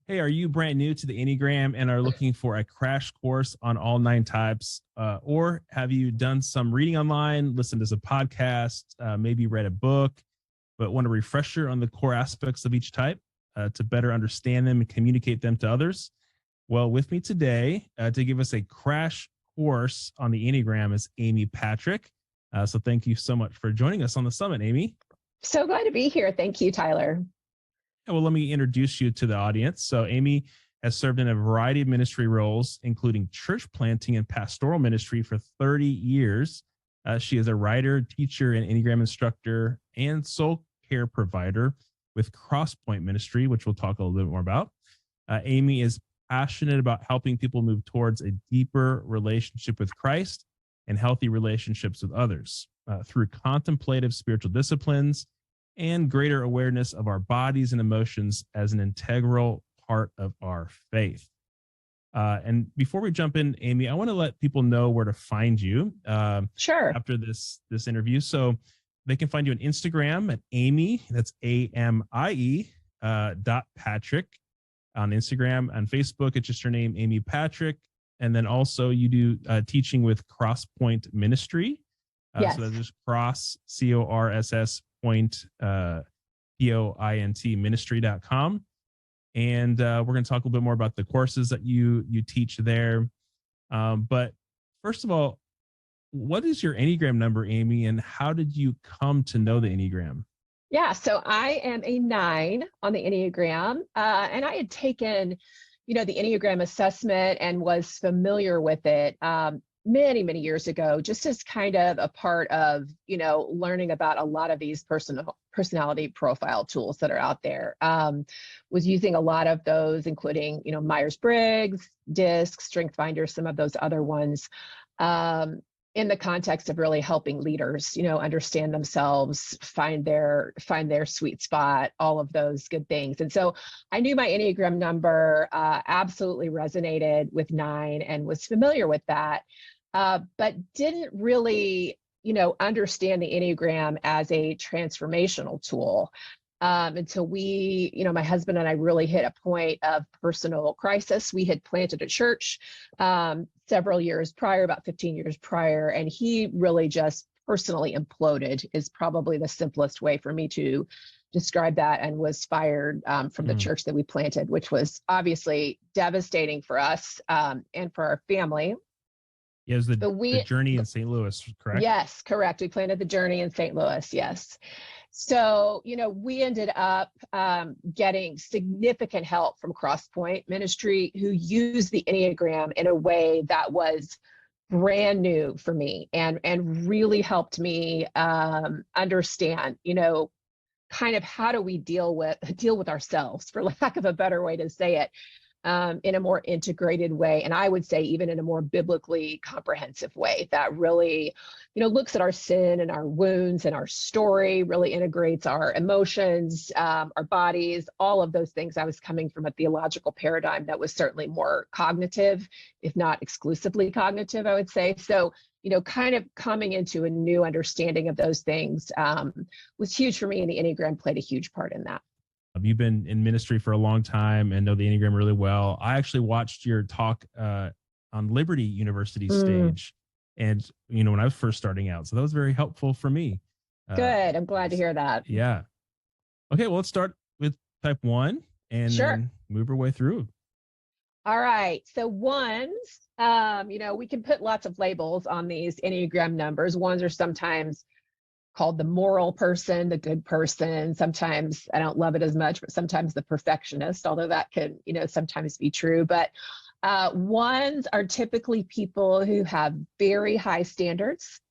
Hey, are you brand new to the Enneagram and are looking for a crash course on all nine types? Or have you done some reading online, listened to some podcasts, maybe read a book, but want a refresher on the core aspects of each type to better understand them and communicate them to others? Well, with me today to give us a crash course on the Enneagram is Amie Patrick. So thank you so much for joining us on the summit, Amie. So glad to be here. Thank you, Tyler. Well, let me introduce you to the audience. So Amie has served in a variety of ministry roles, including church planting and pastoral ministry for 30 years. She is a writer, teacher, and Enneagram instructor and soul care provider with Crosspoint Ministry, which we'll talk a little bit more about. Amie is passionate about helping people move towards a deeper relationship with Christ and healthy relationships with others through contemplative spiritual disciplines and greater awareness of our bodies and emotions as an integral part of our faith. And before we jump in, Amie, I want to let people know where to find you Sure. after this interview. So they can find you on Instagram at Amie, that's AMIE .Patrick on Instagram. On Facebook, it's just your name, Amie Patrick. And then also you do teaching with Crosspoint Ministry. Yes. So that's just cross, CORSS point, POINT ministry.com. And we're going to talk a little bit more about the courses that you teach there. But first of all, what is your Enneagram number, Amie, and how did you come to know the Enneagram? Yeah, so I am a 9 on the Enneagram, and I had taken, the Enneagram assessment and was familiar with it many, many years ago, just as kind of a part of, learning about a lot of these personality profile tools that are out there. Was using a lot of those, including, Myers-Briggs, DISC, StrengthsFinder, some of those other ones, in the context of really helping leaders, understand themselves, find their sweet spot, all of those good things. And so I knew my Enneagram number absolutely resonated with 9 and was familiar with that, but didn't really, understand the Enneagram as a transformational tool until we, my husband and I really hit a point of personal crisis. We had planted a church several years prior, about 15 years prior, and he really just personally imploded is probably the simplest way for me to describe that, and was fired from the church that we planted, which was obviously devastating for us and for our family. Yeah, it was the Journey in St. Louis, correct? Yes, correct. We planted the Journey in St. Louis, yes. So, we ended up getting significant help from Crosspoint Ministry, who used the Enneagram in a way that was brand new for me and really helped me understand, kind of how do we deal with ourselves, for lack of a better way to say it, in a more integrated way. And I would say even in a more biblically comprehensive way that really, looks at our sin and our wounds and our story, really integrates our emotions, our bodies, all of those things. I was coming from a theological paradigm that was certainly more cognitive, if not exclusively cognitive, I would say. So, kind of coming into a new understanding of those things was huge for me, and the Enneagram played a huge part in that. You've been in ministry for a long time and know the Enneagram really well. I actually watched your talk on Liberty University stage, and when I was first starting out, so that was very helpful for me. Good. I'm glad to hear that. Yeah. Okay. Well, let's start with type 1 and then move our way through. All right. So ones, we can put lots of labels on these Enneagram numbers. Ones are sometimes called the moral person, the good person. Sometimes I don't love it as much, but sometimes the perfectionist, although that can, sometimes be true. But ones are typically people who have very high standards,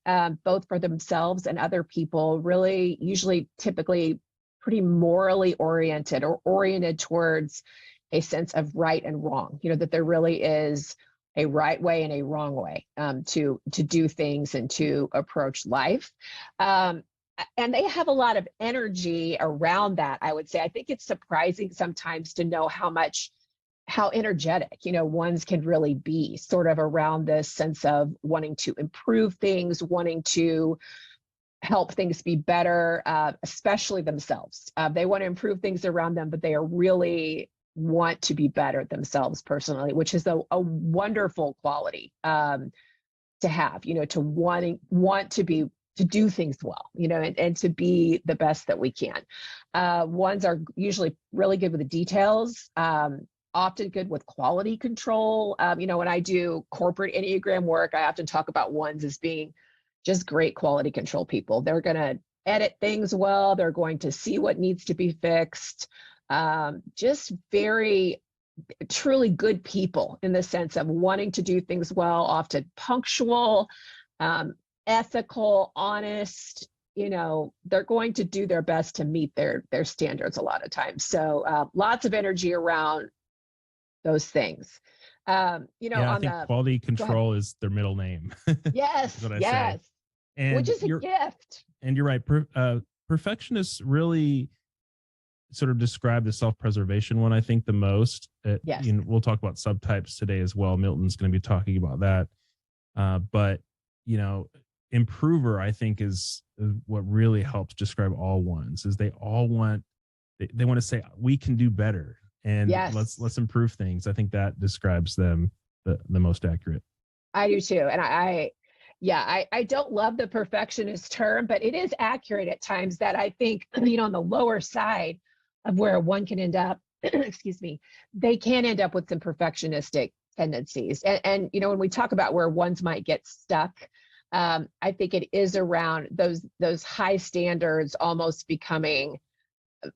both for themselves and other people, really, usually, typically pretty morally oriented or oriented towards a sense of right and wrong, that there really is a right way and a wrong way to do things and to approach life. And they have a lot of energy around that, I would say. I think it's surprising sometimes to know how energetic, ones can really be, sort of around this sense of wanting to improve things, wanting to help things be better, especially themselves. They want to improve things around them, but they are really want to be better themselves personally, which is a wonderful quality to have, to want to do things well, and to be the best that we can. Ones are usually really good with the details, often good with quality control. When I do corporate Enneagram work, I often talk about ones as being just great quality control people. They're going to edit things well. They're going to see what needs to be fixed. Just very truly good people in the sense of wanting to do things well, often punctual, ethical, honest. They're going to do their best to meet their standards a lot of times. So lots of energy around those things. I think quality control is their middle name. Yes, what I yes. say. And which is a gift. And you're right. Perfectionists really sort of describe the self-preservation one, I think, the most. Yes. We'll talk about subtypes today as well. Milton's going to be talking about that. But improver, I think, is what really helps describe all ones. Is they all want to say we can do better, and yes. let's improve things. I think that describes them the most accurate. I do too, and I don't love the perfectionist term, but it is accurate at times that I think, on the lower side of where one can end up, excuse me, they can end up with some perfectionistic tendencies. And when we talk about where ones might get stuck, I think it is around those high standards almost becoming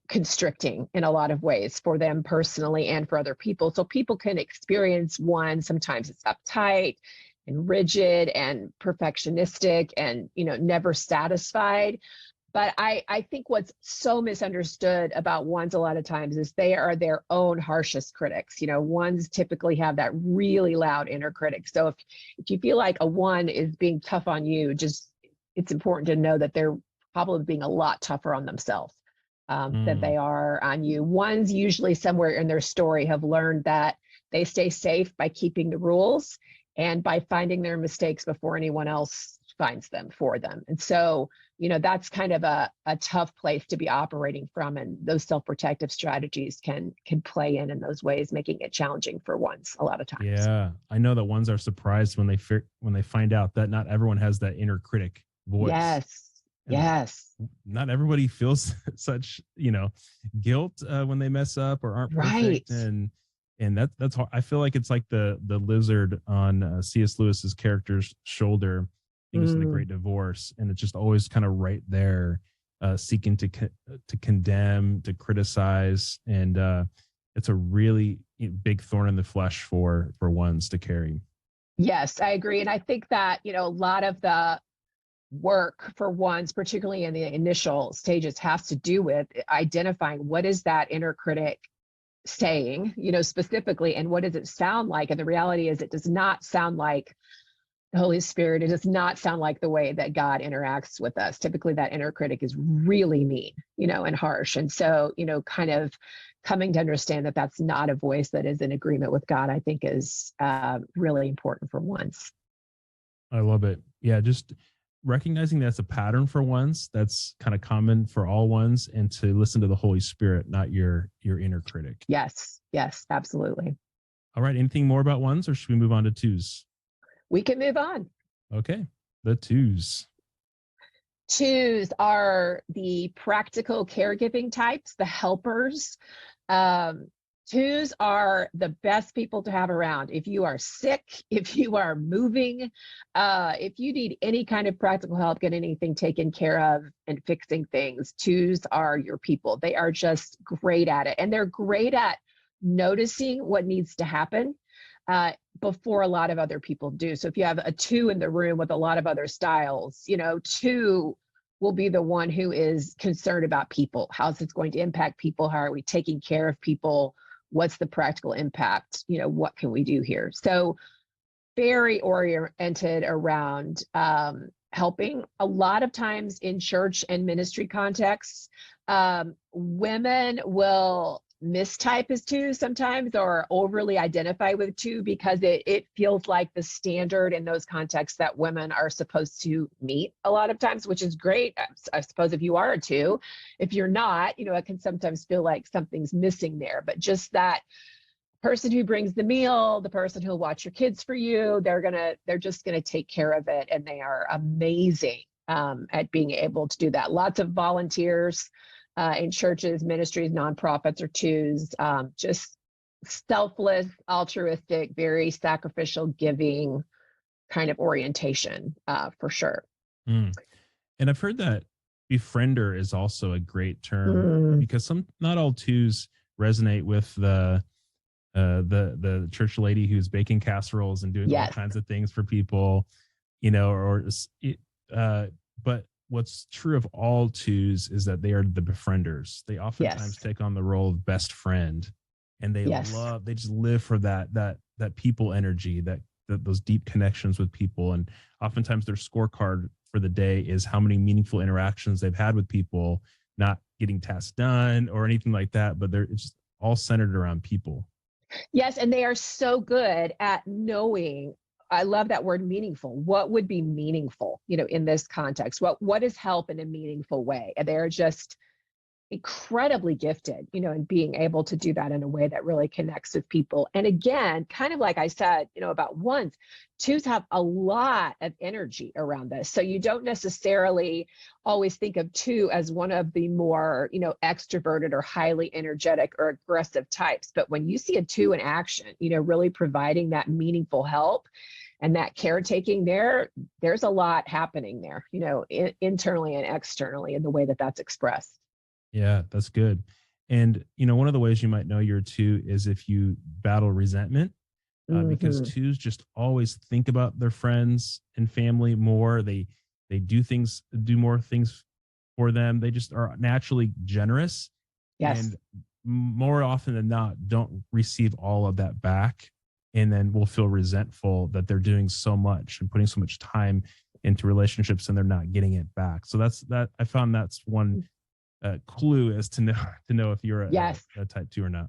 constricting in a lot of ways for them personally and for other people. So people can experience one, sometimes it's uptight and rigid and perfectionistic and, never satisfied. But I think what's so misunderstood about ones a lot of times is they are their own harshest critics. Ones typically have that really loud inner critic. So if you feel like a one is being tough on you, it's important to know that they're probably being a lot tougher on themselves than they are on you. Ones usually somewhere in their story have learned that they stay safe by keeping the rules and by finding their mistakes before anyone else finds them for them. And so, that's kind of a tough place to be operating from. And those self-protective strategies can play in those ways, making it challenging for ones a lot of times. Yeah. I know that ones are surprised when they find out that not everyone has that inner critic voice. Yes. And yes. Not everybody feels such, guilt when they mess up or aren't perfect. Right. And that's hard. I feel like it's like the lizard on C.S. Lewis's character's shoulder. I think it's in The Great Divorce, and it's just always kind of right there, seeking to condemn, to criticize, and it's a really big thorn in the flesh for ones to carry. Yes, I agree, and I think that a lot of the work for ones, particularly in the initial stages, has to do with identifying what is that inner critic saying, specifically, and what does it sound like? And the reality is, it does not sound like the Holy Spirit. It does not sound like the way that God interacts with us. Typically, that inner critic is really mean, and harsh. And so, kind of coming to understand that that's not a voice that is in agreement with God, I think is really important for ones. I love it. Yeah, just recognizing that's a pattern for ones, that's kind of common for all ones, and to listen to the Holy Spirit, not your inner critic. Yes, absolutely. All right. Anything more about ones, or should we move on to twos? We can move on. Okay. The twos. Twos are the practical caregiving types, the helpers. Twos are the best people to have around. If you are sick, if you are moving, if you need any kind of practical help, get anything taken care of and fixing things, twos are your people. They are just great at it. And they're great at noticing what needs to happen before a lot of other people do. So if you have a two in the room with a lot of other styles, two will be the one who is concerned about people. How's this going to impact people? How are we taking care of people? What's the practical impact? What can we do here? So very oriented around helping. A lot of times in church and ministry contexts, women will mistype as two sometimes, or overly identify with two, because it feels like the standard in those contexts that women are supposed to meet a lot of times, which is great. I suppose if you are a two. If you're not, it can sometimes feel like something's missing there. But just that person who brings the meal, the person who'll watch your kids for you, they're just gonna take care of it, and they are amazing at being able to do that. Lots of volunteers in churches, ministries, nonprofits, or twos, just selfless, altruistic, very sacrificial, giving kind of orientation, for sure. Mm. And I've heard that befriender is also a great term because not all twos resonate with the church lady who's baking casseroles and doing all kinds of things for people, but what's true of all twos is that they are the befrienders. They oftentimes take on the role of best friend, and they just live for that people energy, that those deep connections with people. And oftentimes their scorecard for the day is how many meaningful interactions they've had with people, not getting tasks done or anything like that, but it's just all centered around people. Yes, and they are so good at knowing, I love that word, meaningful. What would be meaningful, in this context? What is help in a meaningful way? And they're just incredibly gifted, in being able to do that in a way that really connects with people. And again, kind of like I said, about ones, twos have a lot of energy around this. So you don't necessarily always think of two as one of the more, extroverted or highly energetic or aggressive types. But when you see a two in action, really providing that meaningful help and that caretaking, there's a lot happening there, internally and externally, in the way that that's expressed. Yeah, that's good. And, one of the ways you might know you're a two is if you battle resentment, because twos just always think about their friends and family more. They do more things for them. They just are naturally generous. Yes. And more often than not, don't receive all of that back. And then will feel resentful that they're doing so much and putting so much time into relationships and they're not getting it back. So I found that's one clue as to know if you're a type two or not.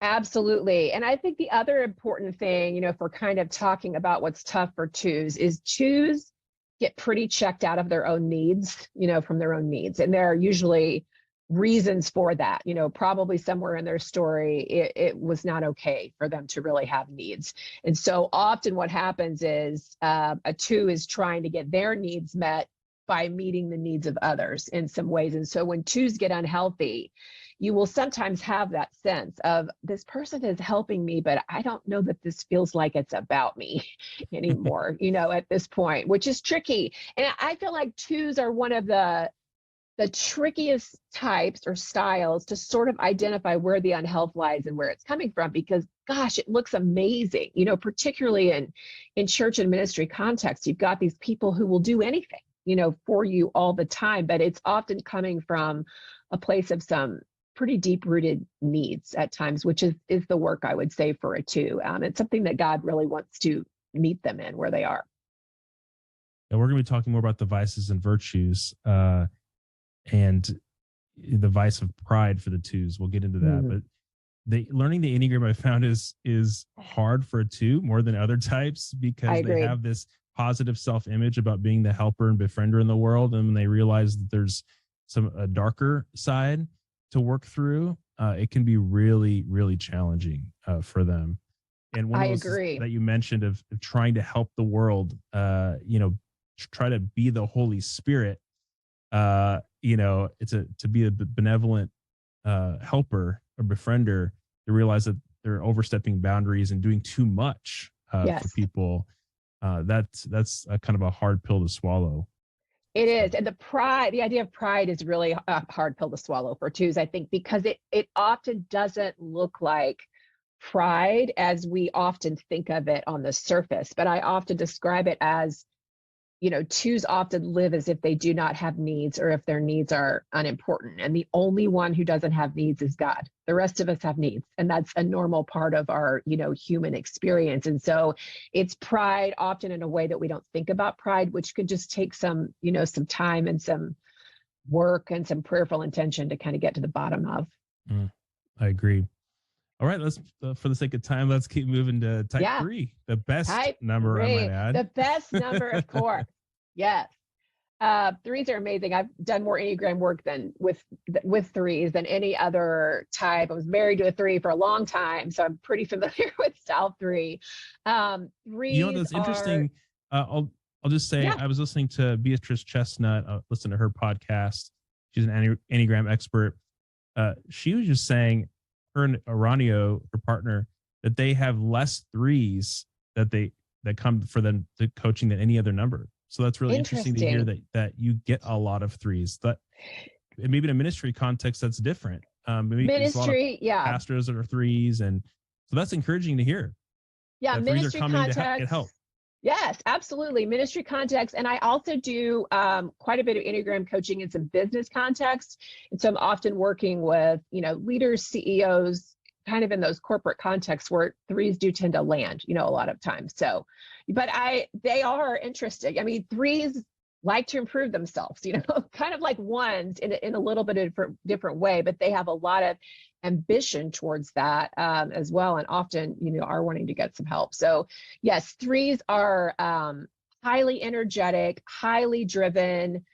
Absolutely. And I think the other important thing, if we're kind of talking about what's tough for twos, is twos get pretty checked out of their own needs, from their own needs. And there are usually reasons for that, probably somewhere in their story, it was not okay for them to really have needs. And so often what happens is a two is trying to get their needs met by meeting the needs of others in some ways. And so when twos get unhealthy, you will sometimes have that sense of, this person is helping me, but I don't know that this feels like it's about me anymore, at this point, which is tricky. And I feel like twos are one of the trickiest types or styles to sort of identify where the unhealth lies and where it's coming from, because gosh, it looks amazing, particularly in church and ministry context. You've got these people who will do anything, for you all the time, but it's often coming from a place of some pretty deep-rooted needs at times, which is the work, I would say, for a two. It's something that God really wants to meet them in where they are. And we're going to be talking more about the vices and virtues and the vice of pride for the twos. We'll get into that. But learning the Enneagram, I found, is hard for a two more than other types, because they have this positive self-image about being the helper and befriender in the world. And when they realize that there's a darker side to work through, it can be really, really challenging for them. And one of those that you mentioned of trying to help the world, try to be the Holy Spirit, it's to be a benevolent helper or befriender, to realize that they're overstepping boundaries and doing too much for people. That's a kind of a hard pill to swallow. It is. And the idea of pride is really a hard pill to swallow for twos, I think, because it often doesn't look like pride as we often think of it on the surface. But I often describe it as, twos often live as if they do not have needs, or if their needs are unimportant. And the only one who doesn't have needs is God. The rest of us have needs. And that's a normal part of our, human experience. And so it's pride often in a way that we don't think about pride, which could just take some time and some work and some prayerful intention to kind of get to the bottom of. I agree. All right, let's for the sake of time, let's keep moving to type Yeah. 3, the best Type number, I might 3, add. the best number, of course. Yes. Threes are amazing. I've done more Enneagram work than with threes than any other type. I was married to a 3 for a long time, so I'm pretty familiar with style 3. Threes That's are, interesting. I'll just say yeah, I was listening to Beatrice Chestnut. Listen to her podcast. She's an Enneagram expert. She was just saying, her and Aranio, her partner, that they have less threes that come for them to coaching than any other number. So that's really interesting to hear interesting. that you get a lot of threes. That maybe in a ministry context that's different. Maybe there's a lot of Ministry, yeah. pastors that are threes, and so that's encouraging to hear Yeah, that threes are ministry coming to get help. context. Yes, absolutely. Ministry context. And I also do quite a bit of Enneagram coaching in some business context. And so I'm often working with, leaders, CEOs, kind of in those corporate contexts where threes do tend to land, a lot of times. So, but they are interesting. I mean, threes like to improve themselves, kind of like ones in a little bit of a different way, but they have a lot of ambition towards that as well, and often are wanting to get some help. So yes, threes are highly energetic, highly driven,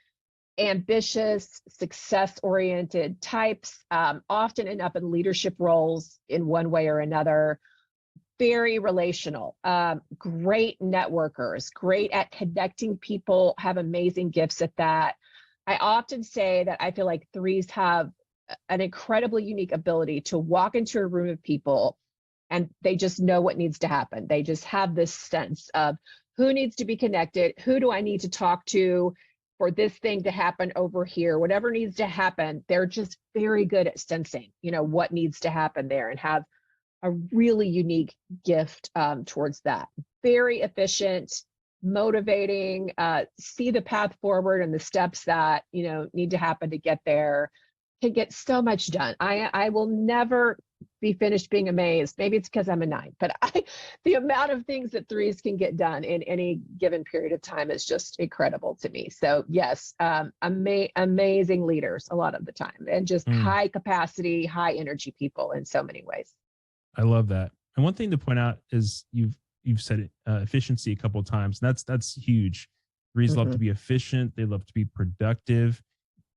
ambitious, success oriented types, often end up in leadership roles in one way or another. Very relational, great networkers, great at connecting people, have amazing gifts at that. I often say that I feel like threes have an incredibly unique ability to walk into a room of people and they just know what needs to happen. They just have this sense of who needs to be connected, who do I need to talk to for this thing to happen over here, whatever needs to happen. They're just very good at sensing, what needs to happen there, and have a really unique gift towards that. Very efficient, motivating, see the path forward and the steps that need to happen to get there. Can get so much done. I will never be finished being amazed. Maybe it's because I'm a 9, but the amount of things that threes can get done in any given period of time is just incredible to me. So yes, amazing leaders a lot of the time, and just high capacity, high energy people in so many ways. I love that. And one thing to point out is you've said efficiency a couple of times. And that's huge. Threes love to be efficient. They love to be productive.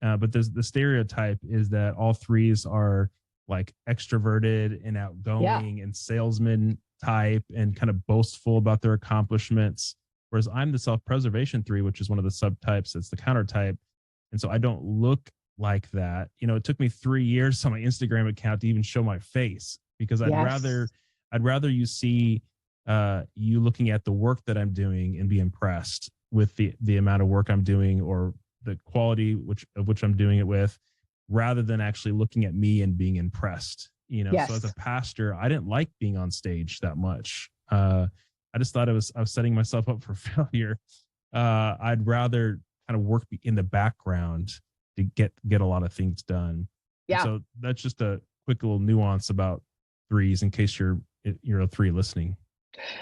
But there's the stereotype is that all threes are like extroverted and outgoing and salesman type and kind of boastful about their accomplishments. Whereas I'm the self-preservation 3, which is one of the subtypes. It's the counter type. And so I don't look like that. It took me 3 years on my Instagram account to even show my face, because I'd rather you see you looking at the work that I'm doing and be impressed with the amount of work I'm doing or the quality of which I'm doing it with, rather than actually looking at me and being impressed. So as a pastor, I didn't like being on stage that much. I just thought I was setting myself up for failure. I'd rather kind of work in the background to get a lot of things done. Yeah. And so that's just a quick little nuance about threes in case you're a 3 listening.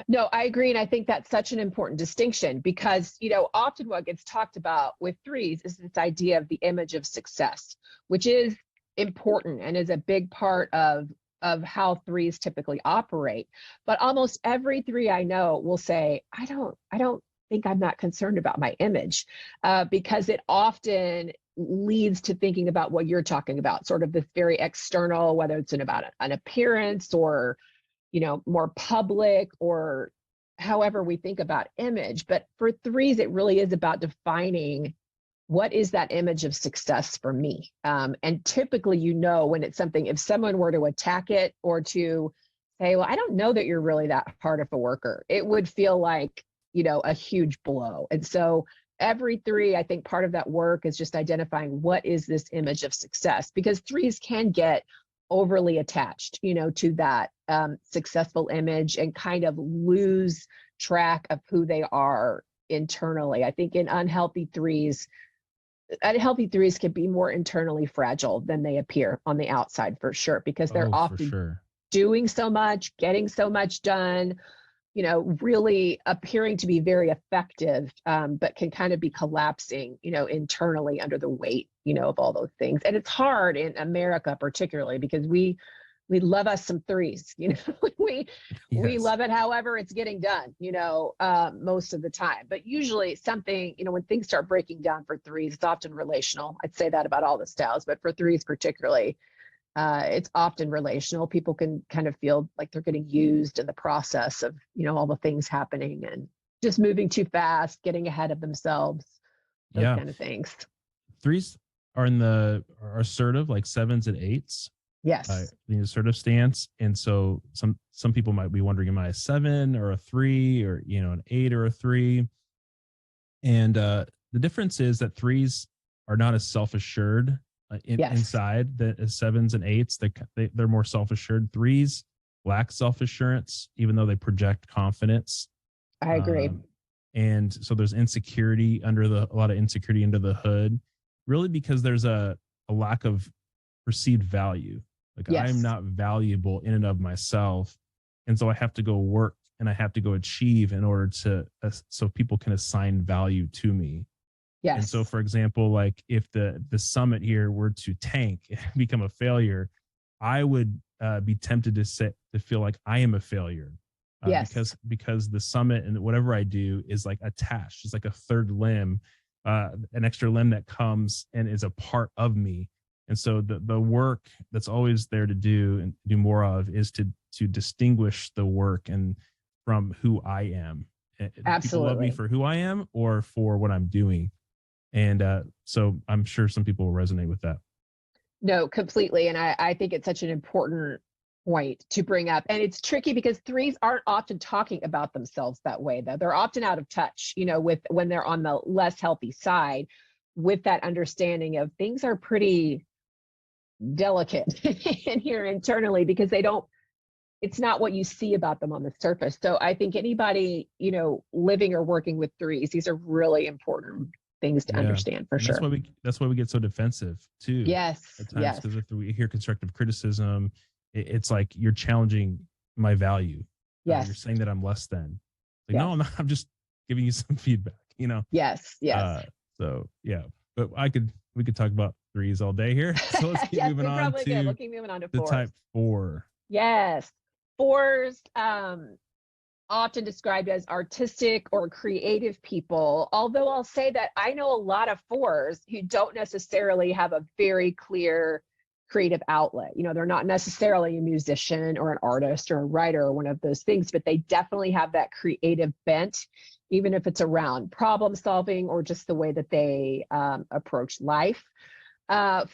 No, I agree. And I think that's such an important distinction because, often what gets talked about with threes is this idea of the image of success, which is important and is a big part of how threes typically operate. But almost every 3 I know will say, I don't think I'm not concerned about my image, because it often leads to thinking about what you're talking about, sort of this very external, whether it's about an appearance or, more public, or however we think about image. But for threes, it really is about defining what is that image of success for me. And typically, when it's something, if someone were to attack it or to say, well, I don't know that you're really that hard of a worker, it would feel like, a huge blow. And so every 3, I think part of that work is just identifying what is this image of success, because threes can get overly attached, to that successful image and kind of lose track of who they are internally. I think in unhealthy threes can be more internally fragile than they appear on the outside, for sure, because they're often doing so much, getting so much done, really appearing to be very effective, but can kind of be collapsing, internally under the weight, of all those things. And it's hard in America, particularly because we we love us some threes, we Yes. love it however it's getting done, most of the time. But usually something, when things start breaking down for threes, it's often relational. I'd say that about all the styles, but for threes particularly, it's often relational. People can kind of feel like they're getting used in the process of, all the things happening and just moving too fast, getting ahead of themselves, those Yeah. kind of things. Threes are are assertive, like sevens and eights. Yes. The assertive stance. And so some people might be wondering, am I a 7 or a 3 or, an 8 or a 3? And the difference is that threes are not as self-assured Yes. inside the sevens and eights. They're more self-assured. Threes lack self-assurance, even though they project confidence. I agree. And so there's insecurity a lot of insecurity under the hood, really because there's a lack of perceived value. Like Yes. I'm not valuable in and of myself. And so I have to go work and I have to go achieve in order to, so people can assign value to me. Yes. And so, for example, like if the summit here were to tank and become a failure, I would be tempted to feel like I am a failure. Yes. Because the summit and whatever I do is like attached. It's like a third limb, an extra limb that comes and is a part of me. And so the work that's always there to do and do more of is to distinguish the work and from who I am. Absolutely. People love me for who I am or for what I'm doing. And so I'm sure some people will resonate with that. No, completely. And I think it's such an important point to bring up. And it's tricky because threes aren't often talking about themselves that way, though. They're often out of touch, with when they're on the less healthy side, with that understanding of things are pretty delicate in here internally because it's not what you see about them on the surface. So I think anybody, living or working with threes, these are really important things to understand for sure. That's why we get so defensive too. Yes. At times, because if we hear constructive criticism, it's like you're challenging my value. Yes. You're saying that I'm less than. Like, yes. No, I'm not. I'm just giving you some feedback. Yes. Yes. So yeah, but we could talk about threes all day here. So let's keep moving on to. We'll keep moving on to the fours. type 4. Yes, fours. Often described as artistic or creative people, although I'll say that I know a lot of fours who don't necessarily have a very clear creative outlet. They're not necessarily a musician or an artist or a writer or one of those things, but they definitely have that creative bent, even if it's around problem solving or just the way that they approach life.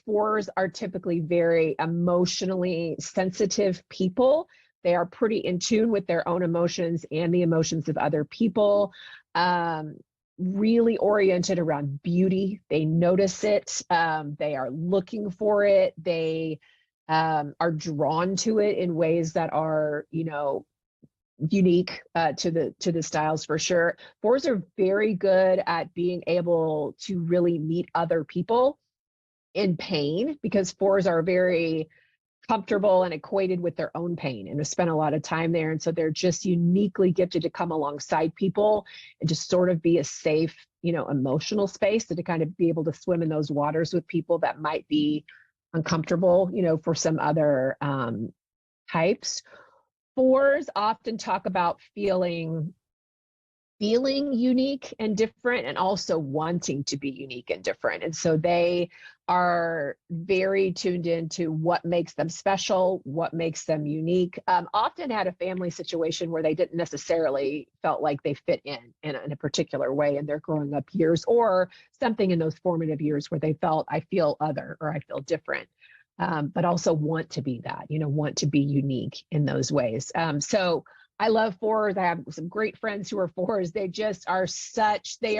Fours are typically very emotionally sensitive people. They are pretty in tune with their own emotions and the emotions of other people, really oriented around beauty. They notice it. They are looking for it. They are drawn to it in ways that are, unique to the styles for sure. Fours are very good at being able to really meet other people in pain because fours are very comfortable and equated with their own pain and have spent a lot of time there. And so they're just uniquely gifted to come alongside people and just sort of be a safe, emotional space and to kind of be able to swim in those waters with people that might be uncomfortable, for some other types. Fours often talk about feeling unique and different and also wanting to be unique and different. And so they are very tuned into what makes them special, what makes them unique. Often had a family situation where they didn't necessarily felt like they fit in a particular way in their growing up years, or something in those formative years where they felt, I feel other or I feel different. But also want to be that, want to be unique in those ways. So I love fours. I have some great friends who are fours. They just are they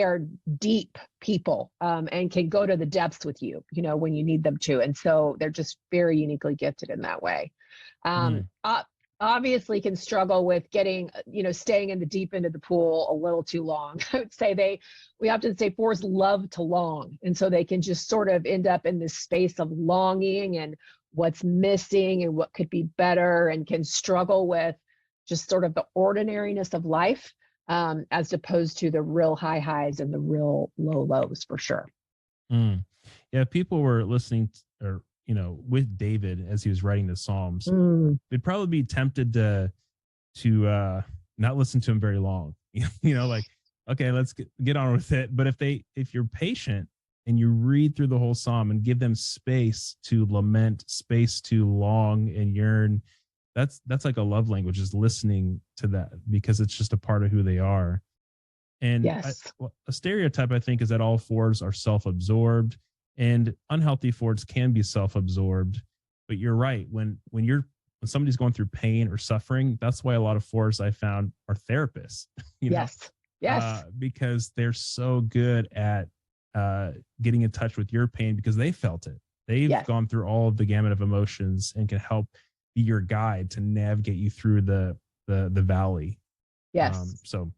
are deep people and can go to the depths with you, when you need them to. And so they're just very uniquely gifted in that way. Obviously can struggle with getting, staying in the deep end of the pool a little too long. I would say we often say fours love to long. And so they can just sort of end up in this space of longing and what's missing and what could be better, and can struggle with just sort of the ordinariness of life, as opposed to the real high highs and the real low lows for sure. Yeah, people were listening or with David as he was writing the Psalms, Mm, they'd probably be tempted to not listen to him very long. Like, okay, let's get on with it. But if you're patient and you read through the whole Psalm and give them space to lament, space to long and yearn, that's like a love language, is listening to that, because it's just a part of who they are. And yes. a stereotype, I think, is that all fours are self-absorbed, and unhealthy fours can be self-absorbed. But you're right. When somebody's going through pain or suffering, that's why a lot of fours I found are therapists, Yes. Yes. because they're so good at getting in touch with your pain, because they felt it. They've Yes. gone through all of the gamut of emotions and can help be your guide to navigate you through the valley. Yes. So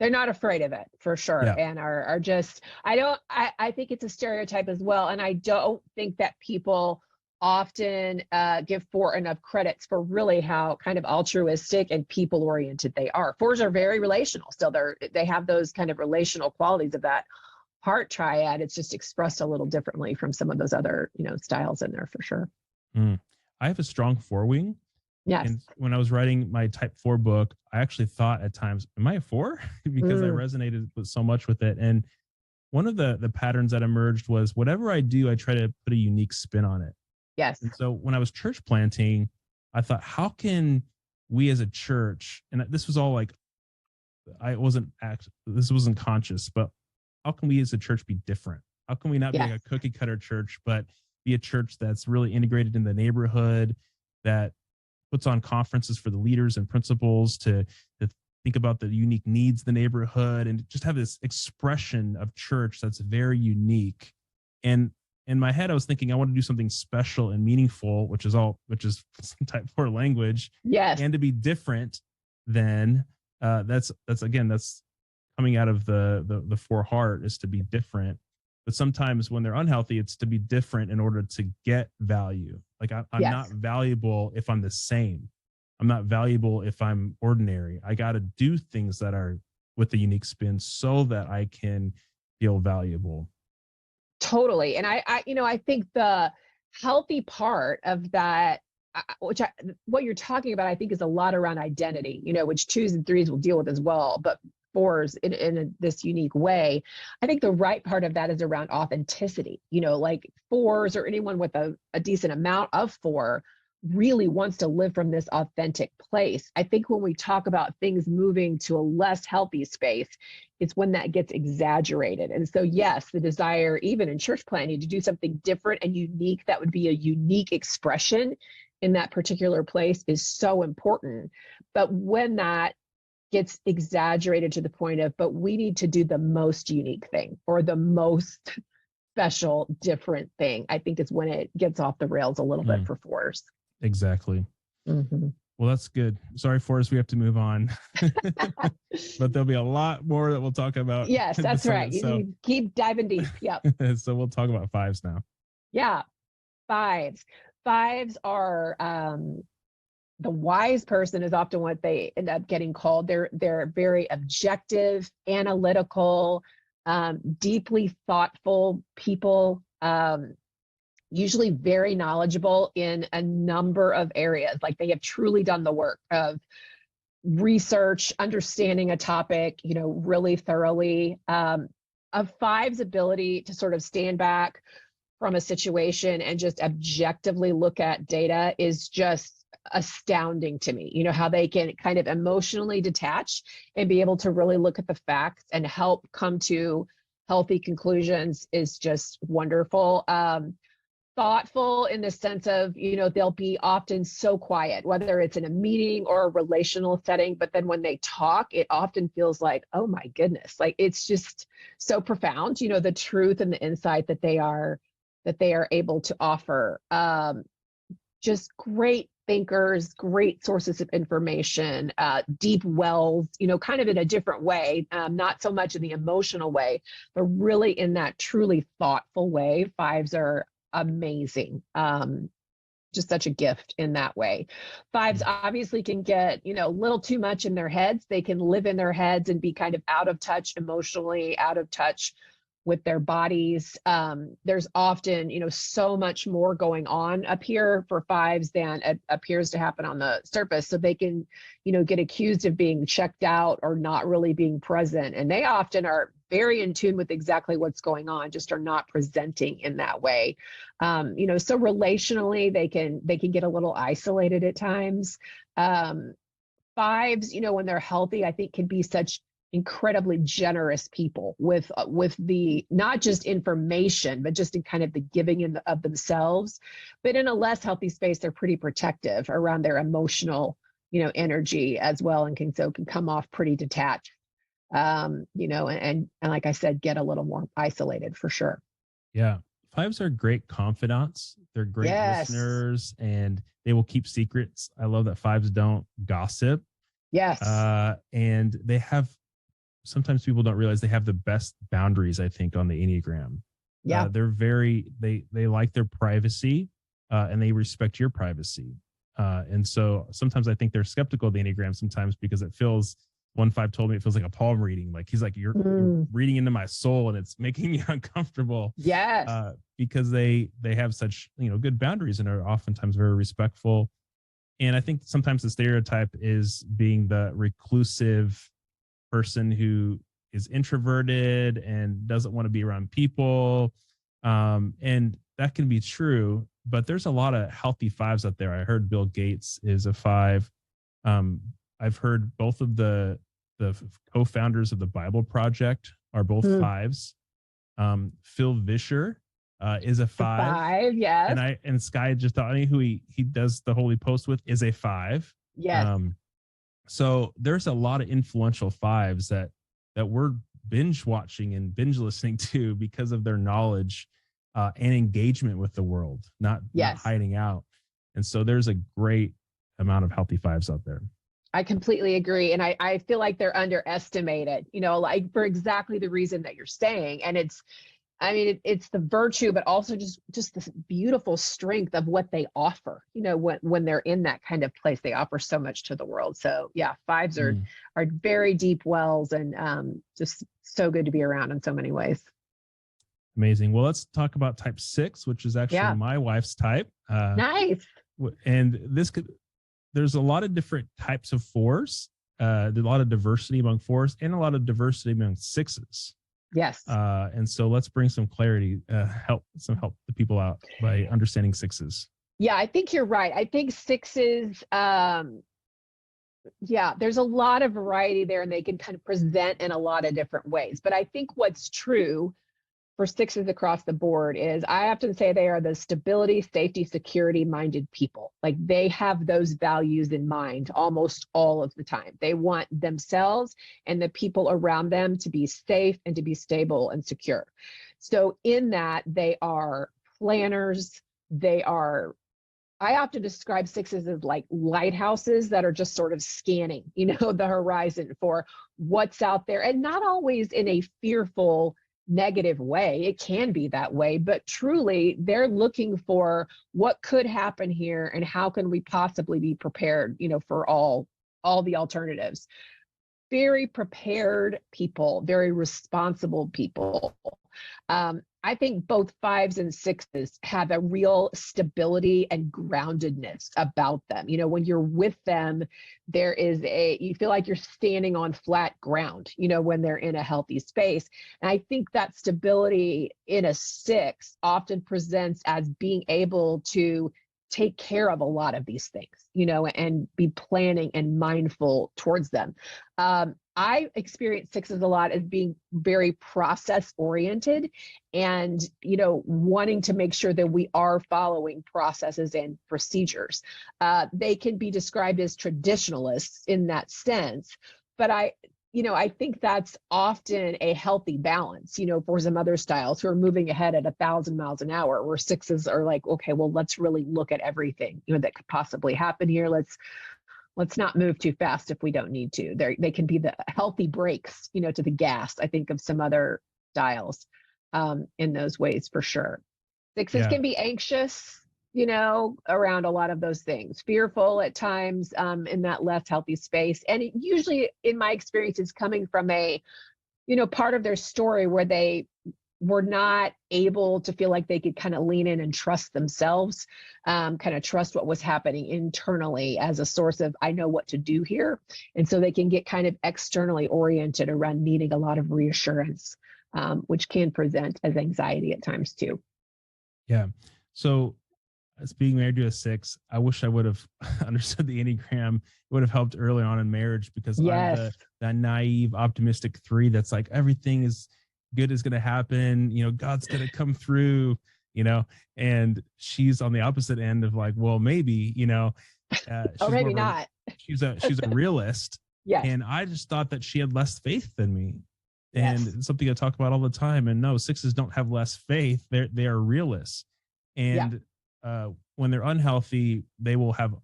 They're not afraid of it, for sure. yeah, And are just, I think it's a stereotype as well. And I don't think that people often give four enough credits for really how kind of altruistic and people oriented they are. Fours are very relational. Still, they have those kind of relational qualities of that heart triad. It's just expressed a little differently from some of those other, styles in there, for sure. I have a strong four wing. Yes. And when I was writing my type 4 book, I actually thought at times, am I a 4? Because I resonated with so much with it. And one of the patterns that emerged was, whatever I do, I try to put a unique spin on it. Yes. And so when I was church planting, I thought, how can we as a church, and this was all like, this wasn't conscious, but how can we as a church be different? How can we not be like a cookie cutter church, but be a church that's really integrated in the neighborhood, that puts on conferences for the leaders and principals to think about the unique needs of the neighborhood, and just have this expression of church that's very unique. And in my head, I was thinking, I want to do something special and meaningful, which is type 4 language. Yes. And to be different than that's coming out of the 4 heart, is to be different. But sometimes when they're unhealthy, it's to be different in order to get value. Like I'm not valuable if I'm the same. I'm not valuable if I'm ordinary. I got to do things that are with a unique spin so that I can feel valuable. Totally. And I think the healthy part of that, what you're talking about, I think, is a lot around identity, which 2s and 3s will deal with as well, but 4s in this unique way. I think the right part of that is around authenticity. Like 4s, or anyone with a decent amount of 4, really wants to live from this authentic place. I think when we talk about things moving to a less healthy space, it's when that gets exaggerated. And so, yes, the desire, even in church planting, to do something different and unique, that would be a unique expression in that particular place, is so important. But when that gets exaggerated to the point of, but we need to do the most unique thing, or the most special, different thing, I think is when it gets off the rails a little bit for 4s. Exactly. Mm-hmm. Well, that's good. Sorry, Forrest, we have to move on. But there'll be a lot more that we'll talk about. Yes, that's right. You keep diving deep. Yep. So we'll talk about 5s now. Yeah. 5s. 5s are the wise person, is often what they end up getting called. They're very objective, analytical, deeply thoughtful people. Usually very knowledgeable in a number of areas. Like, they have truly done the work of research, understanding a topic, really thoroughly. A 5's ability to sort of stand back from a situation and just objectively look at data is just astounding to me. How they can kind of emotionally detach and be able to really look at the facts and help come to healthy conclusions is just wonderful. Thoughtful in the sense of, they'll be often so quiet, whether it's in a meeting or a relational setting, but then when they talk, it often feels like, oh my goodness, like it's just so profound, the truth and the insight that they are able to offer. Just great thinkers, great sources of information, deep wells, kind of in a different way, not so much in the emotional way, but really in that truly thoughtful way. 5s are amazing. Just such a gift in that way. 5s obviously can get, a little too much in their heads. They can live in their heads and be kind of out of touch emotionally, out of touch with their bodies. There's often, so much more going on up here for fives than it appears to happen on the surface. So they can, get accused of being checked out or not really being present. And they often are very in tune with exactly what's going on, just are not presenting in that way. So relationally, they can get a little isolated at times. Fives, when they're healthy, I think can be such incredibly generous people with the not just information, but just in kind of the giving of themselves. But in a less healthy space, they're pretty protective around their emotional, energy as well, and can come off pretty detached. And like I said, get a little more isolated for sure. Yeah. Fives are great confidants. They're great listeners, and they will keep secrets. I love that fives don't gossip. Yes. And they have, sometimes people don't realize they have the best boundaries, I think, on the Enneagram. Yeah. They're they like their privacy, and they respect your privacy. And so sometimes I think they're skeptical of the Enneagram sometimes because it feels, 1-5 told me it feels like a palm reading. Like he's like, you're reading into my soul and it's making me uncomfortable. Yes. Because they have such, good boundaries and are oftentimes very respectful. And I think sometimes the stereotype is being the reclusive person who is introverted and doesn't want to be around people. And that can be true, but there's a lot of healthy fives out there. I heard Bill Gates is a five. I've heard both of the co-founders of the Bible Project are both fives. Phil Vischer is a five. Yes. And Sky just thought, who he does the Holy Post with, is a five. Yes. So there's a lot of influential fives that we're binge watching and binge listening to because of their knowledge and engagement with the world, not hiding out. And so there's a great amount of healthy fives out there. I completely agree. And I feel like they're underestimated, like for exactly the reason that you're saying. And it's the virtue, but also just this beautiful strength of what they offer, when they're in that kind of place. They offer so much to the world. So yeah, fives are very deep wells, and just so good to be around in so many ways. Amazing. Well, let's talk about type 6, which is actually my wife's type. Nice. And there's a lot of different types of fours. There's a lot of diversity among fours and a lot of diversity among sixes. Yes. And so let's bring some clarity, help the people out by understanding sixes. Yeah, I think you're right. I think sixes, there's a lot of variety there, and they can kind of present in a lot of different ways. But I think what's true for sixes across the board is, I often say they are the stability, safety, security minded people. Like they have those values in mind almost all of the time. They want themselves and the people around them to be safe and to be stable and secure. So in that, they are planners. I often describe sixes as like lighthouses that are just sort of scanning, the horizon for what's out there, and not always in a fearful, negative way. It can be that way, but truly they're looking for what could happen here and how can we possibly be prepared, for all the alternatives. Very prepared people, very responsible people. I think both fives and sixes have a real stability and groundedness about them. When you're with them, you feel like you're standing on flat ground, when they're in a healthy space. And I think that stability in a six often presents as being able to take care of a lot of these things, and be planning and mindful towards them. I experience sixes a lot as being very process oriented and, wanting to make sure that we are following processes and procedures. They can be described as traditionalists in that sense, but I think that's often a healthy balance, for some other styles who are moving ahead at 1,000 miles an hour, where sixes are like, okay, well, let's really look at everything, that could possibly happen here. Let's not move too fast if we don't need to. They can be the healthy brakes, to the gas, I think, of some other styles in those ways for sure. Sixes can be anxious, around a lot of those things, fearful at times in that less healthy space. And it usually, in my experience, is coming from a, part of their story where they were not able to feel like they could kind of lean in and trust themselves, kind of trust what was happening internally as a source of, I know what to do here. And so they can get kind of externally oriented around needing a lot of reassurance, which can present as anxiety at times too. Yeah. So as being married to a 6, I wish I would have understood the Enneagram. It would have helped early on in marriage, because Yes. I'm that naive, optimistic 3 that's like, everything is good is going to happen. God's going to come through, and she's on the opposite end of like, well, maybe, Or maybe more not. she's a realist. Yes. And I just thought that she had less faith than me. Yes. And it's something I talk about all the time. And no, 6s don't have less faith. They are realists. And when they're unhealthy, they will have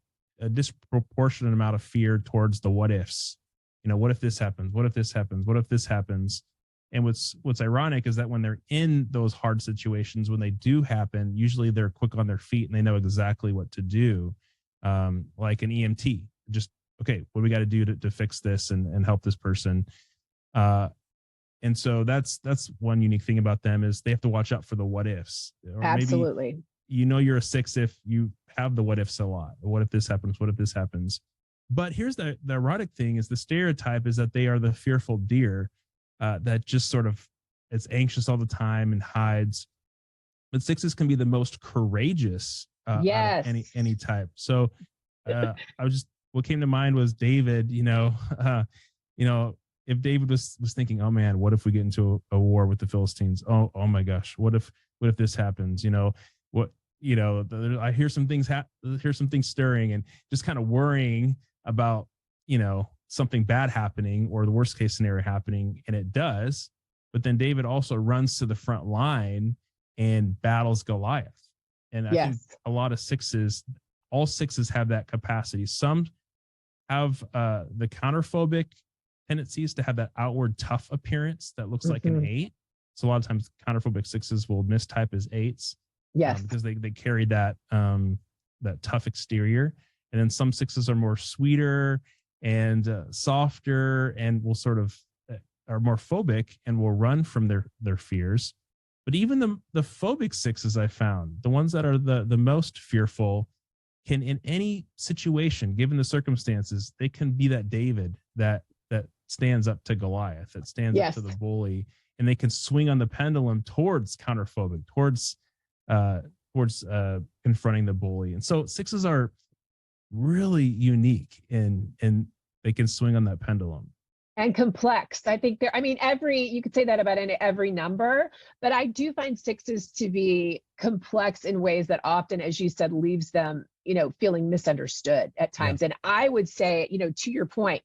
a disproportionate amount of fear towards the what ifs. What if this happens? What if this happens? What if this happens? And what's ironic is that when they're in those hard situations, when they do happen, usually they're quick on their feet and they know exactly what to do. Like an EMT, just, okay, what do we got to do to fix this and help this person? And so that's one unique thing about them, is they have to watch out for the what ifs. Or Absolutely. maybe you're a 6 if you have the what ifs a lot. What if this happens? What if this happens? But here's the ironic thing, is the stereotype is that they are the fearful deer that just sort of is anxious all the time and hides. But 6s can be the most courageous out of any type. So what came to mind was David. If David was thinking, oh man, what if we get into a war with the Philistines? Oh my gosh, what if this happens? I hear some things stirring, and just kind of worrying about something bad happening, or the worst case scenario happening, and it does. But then David also runs to the front line and battles Goliath. And I think a lot of 6s, all 6s have that capacity. Some have the counterphobic tendencies to have that outward tough appearance that looks like an 8. So a lot of times counterphobic 6s will mistype as 8s. Yes. Because they carry that tough exterior. And then some 6s are more sweeter and softer, and will sort of are more phobic and will run from their fears. But even the phobic 6s, I found, the ones that are the most fearful, can, in any situation, given the circumstances, they can be that David that stands up to Goliath, that stands up to the bully, and they can swing on the pendulum towards counterphobic, towards confronting the bully. And so 6s are really unique, and they can swing on that pendulum. And complex. I think you could say that about every number, but I do find 6s to be complex in ways that often, as you said, leaves them, feeling misunderstood at times. And I would say, to your point,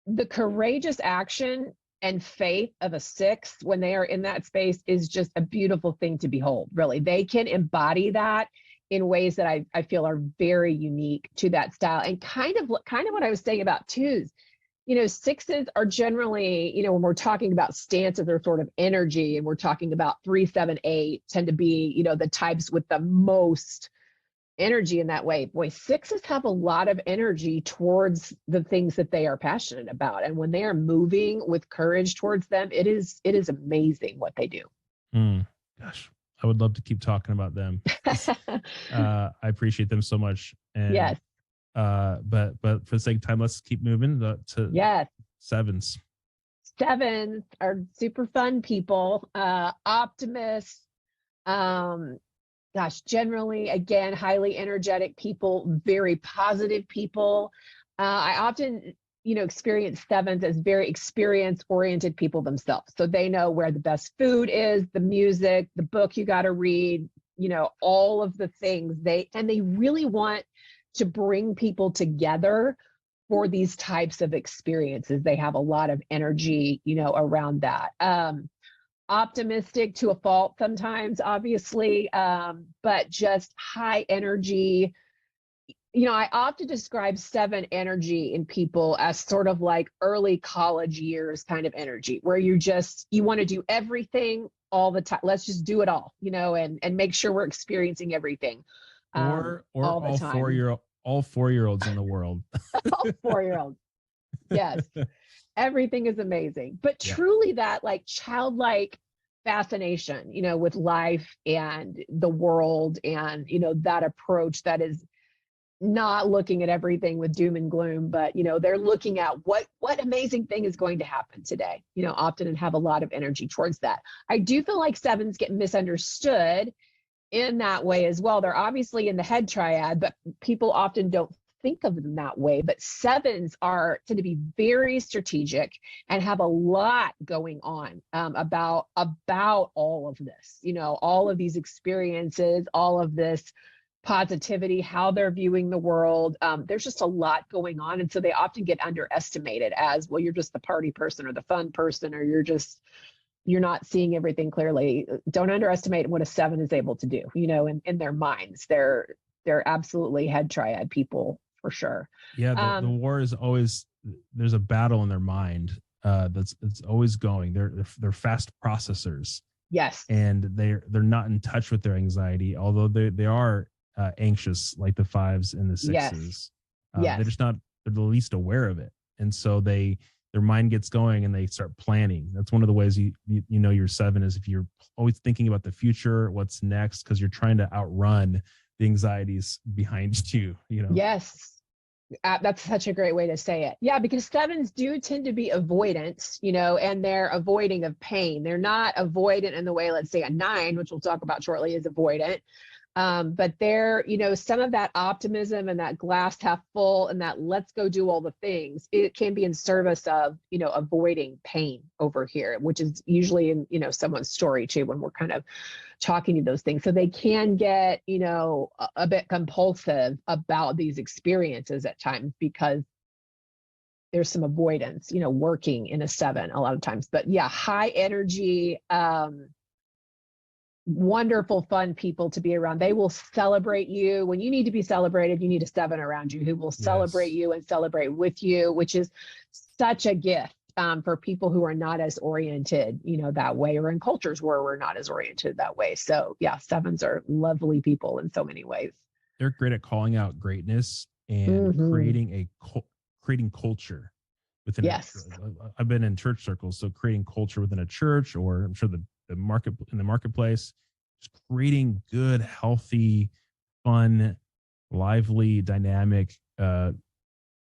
the courageous action and faith of a 6 when they are in that space is just a beautiful thing to behold. Really, they can embody that in ways that I feel are very unique to that style. And kind of what I was saying about 2s, 6s are generally, when we're talking about stances or sort of energy, and we're talking about 3, 7, 8 tend to be, the types with the most energy in that way. Boy, 6s have a lot of energy towards the things that they are passionate about. And when they are moving with courage towards them, it is amazing what they do. Gosh, I would love to keep talking about them. I appreciate them so much. And, yes. But for the sake of time, let's keep moving to 7s. 7s are super fun people, optimists, generally, again, highly energetic people, very positive people. I often, experience 7s as very experience-oriented people themselves. So they know where the best food is, the music, the book you got to read, all of the things. They really want to bring people together for these types of experiences. They have a lot of energy, around that. Optimistic to a fault sometimes, obviously, but just high energy. I often describe 7 energy in people as sort of like early college years kind of energy, where you want to do everything all the time. Let's just do it all, and make sure we're experiencing everything. Or all 4-year-olds in the world. All 4-year-olds. Yes. Everything is amazing. But truly that like childlike fascination, with life and the world, and, that approach that is not looking at everything with doom and gloom, but, they're looking at what amazing thing is going to happen today, often, and have a lot of energy towards that. I do feel like sevens get misunderstood in that way as well. They're obviously in the head triad, but people often don't think of them that way. But sevens tend to be very strategic and have a lot going on about all of this, all of these experiences, all of this positivity, how they're viewing the world. There's just a lot going on. And so they often get underestimated as, well, you're just the party person or the fun person, or you're not seeing everything clearly. Don't underestimate what a seven is able to do, in their minds. They're absolutely head triad people for sure. Yeah. The war is always, there's a battle in their mind it's always going. They're fast processors. Yes. And they're not in touch with their anxiety, although they are anxious, like the fives and the sixes. Yes. They're the least aware of it. And so their mind gets going and they start planning. That's one of the ways you know you're seven, is if you're always thinking about the future, what's next, because you're trying to outrun the anxieties behind you. Yes. That's such a great way to say it. Yeah, because sevens do tend to be avoidant, and they're avoiding of pain. They're not avoidant in the way, let's say, a nine, which we'll talk about shortly, is avoidant. But they're, some of that optimism and that glass half full and that let's go do all the things, it can be in service of, avoiding pain over here, which is usually in, someone's story too, when we're kind of talking to those things. So they can get, a bit compulsive about these experiences at times, because there's some avoidance, working in a seven a lot of times. But yeah, high energy, wonderful, fun people to be around. They will celebrate you when you need to be celebrated. You need a seven around you who will celebrate you and celebrate with you, which is such a gift for people who are not as oriented, that way, or in cultures where we're not as oriented that way. So yeah, sevens are lovely people in so many ways. They're great at calling out greatness and creating culture within. I've been in church circles, so creating culture within a church, or I'm sure the marketplace, just creating good, healthy, fun, lively, dynamic,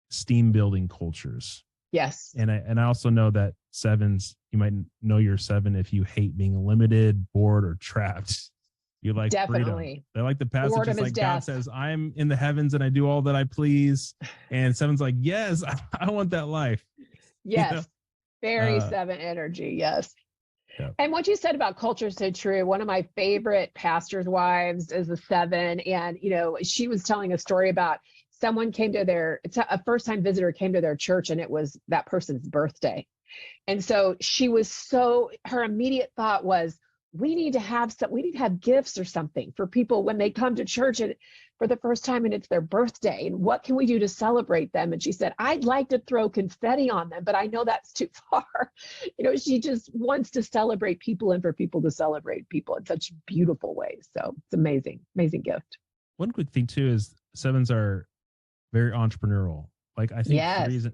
steam building cultures. Yes. And I also know that sevens, you might know you're seven if you hate being limited, bored, or trapped. You like definitely freedom. They like the passage. It's like God death. says, I'm in the heavens and I do all that I please. And seven's like, yes, I want that life. Yes. Very seven energy. Yes. Yeah. And what you said about culture is so true. One of my favorite pastors' wives is a seven. And, she was telling a story about someone came to a first-time visitor came to their church, and it was that person's birthday. And so her immediate thought was, we need to have gifts or something for people when they come to church and for the first time, and it's their birthday. And what can we do to celebrate them? And she said, I'd like to throw confetti on them, but I know that's too far. She just wants to celebrate people and for people to celebrate people in such beautiful ways. So it's amazing, amazing gift. One quick thing too is sevens are very entrepreneurial. Like I think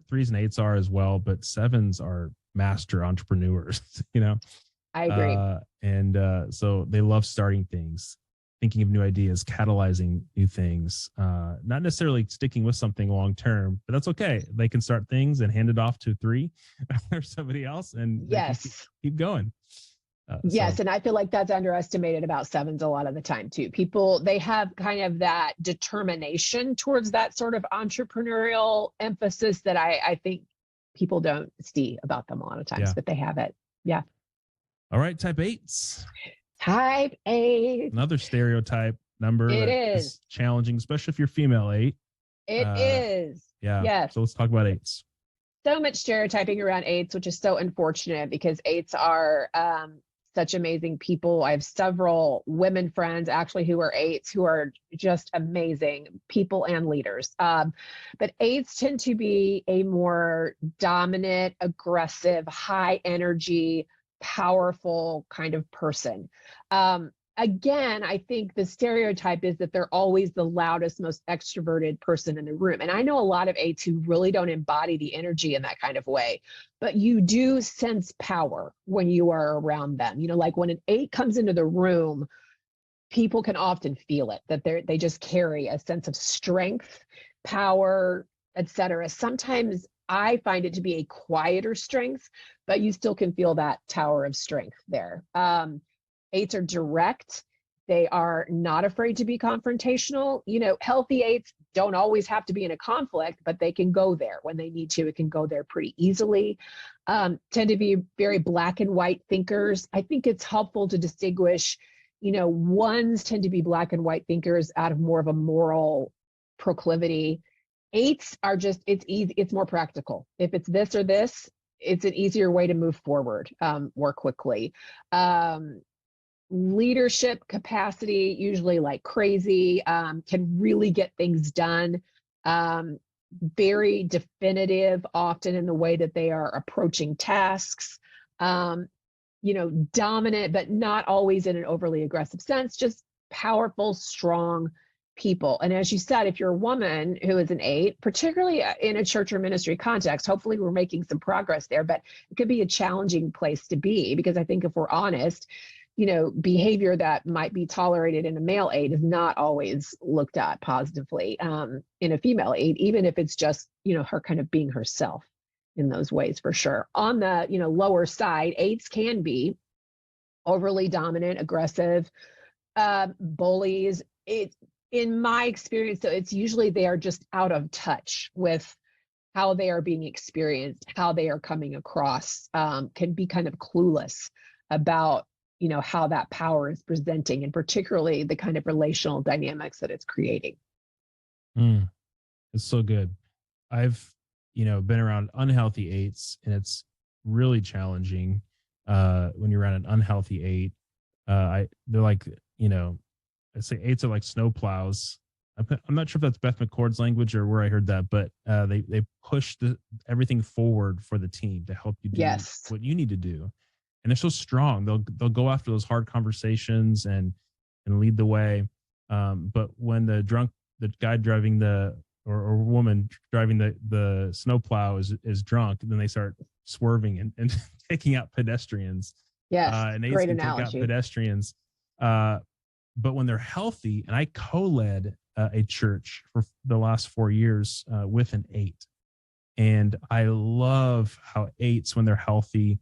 threes and eights are as well, but sevens are master entrepreneurs, I agree. So they love starting things, thinking of new ideas, catalyzing new things, not necessarily sticking with something long term, but that's okay. They can start things and hand it off to three or somebody else, and keep going. And I feel like that's underestimated about sevens a lot of the time too. People, they have kind of that determination towards that sort of entrepreneurial emphasis that I think people don't see about them a lot of times, but they have it. Yeah. All right, type eights. Type eight. Another stereotype number. It is challenging, especially if you're female eight. It is. Yeah. Yes. So let's talk about eights. So much stereotyping around eights, which is so unfortunate because eights are such amazing people. I have several women friends actually who are eights who are just amazing people and leaders. But eights tend to be a more dominant, aggressive, high energy, powerful kind of person. again, I think the stereotype is that they're always the loudest, most extroverted person in the room. And I know a lot of eights who really don't embody the energy in that kind of way, but you do sense power when you are around them. Like when an eight comes into the room, people can often feel it, that they just carry a sense of strength, power, etc. Sometimes I find it to be a quieter strength, but you still can feel that tower of strength there. Eights are direct. They are not afraid to be confrontational. Healthy eights don't always have to be in a conflict, but they can go there when they need to. It can go there pretty easily. Tend to be very black and white thinkers. I think it's helpful to distinguish, ones tend to be black and white thinkers out of more of a moral proclivity. Eights are just, it's easy, it's more practical. If it's this or this, it's an easier way to move forward more quickly. Leadership capacity, usually like crazy, can really get things done. Very definitive, often in the way that they are approaching tasks. Dominant, but not always in an overly aggressive sense, just powerful, strong people. And as you said, if you're a woman who is an eight, particularly in a church or ministry context, hopefully we're making some progress there, but it could be a challenging place to be, because I think if we're honest, behavior that might be tolerated in a male eight is not always looked at positively in a female eight, even if it's just, her kind of being herself in those ways, for sure. On the, lower side, eights can be overly dominant, aggressive, bullies. In my experience, though, it's usually they are just out of touch with how they are being experienced, how they are coming across, can be kind of clueless about, how that power is presenting, and particularly the kind of relational dynamics that it's creating. It's so good. I've, been around unhealthy eights, and it's really challenging when you're around an unhealthy eight. They're like, I say eights are like snow plows. I'm not sure if that's Beth McCord's language or where I heard that, but they push everything forward for the team to help you do what you need to do. And they're so strong. They'll go after those hard conversations and lead the way. But when the guy driving or woman driving the snowplow is drunk, then they start swerving and taking out pedestrians. Yes, and great can analogy. take out pedestrians. But when they're healthy, and I co-led a church for the last 4 years with an eight, and I love how eights, when they're healthy,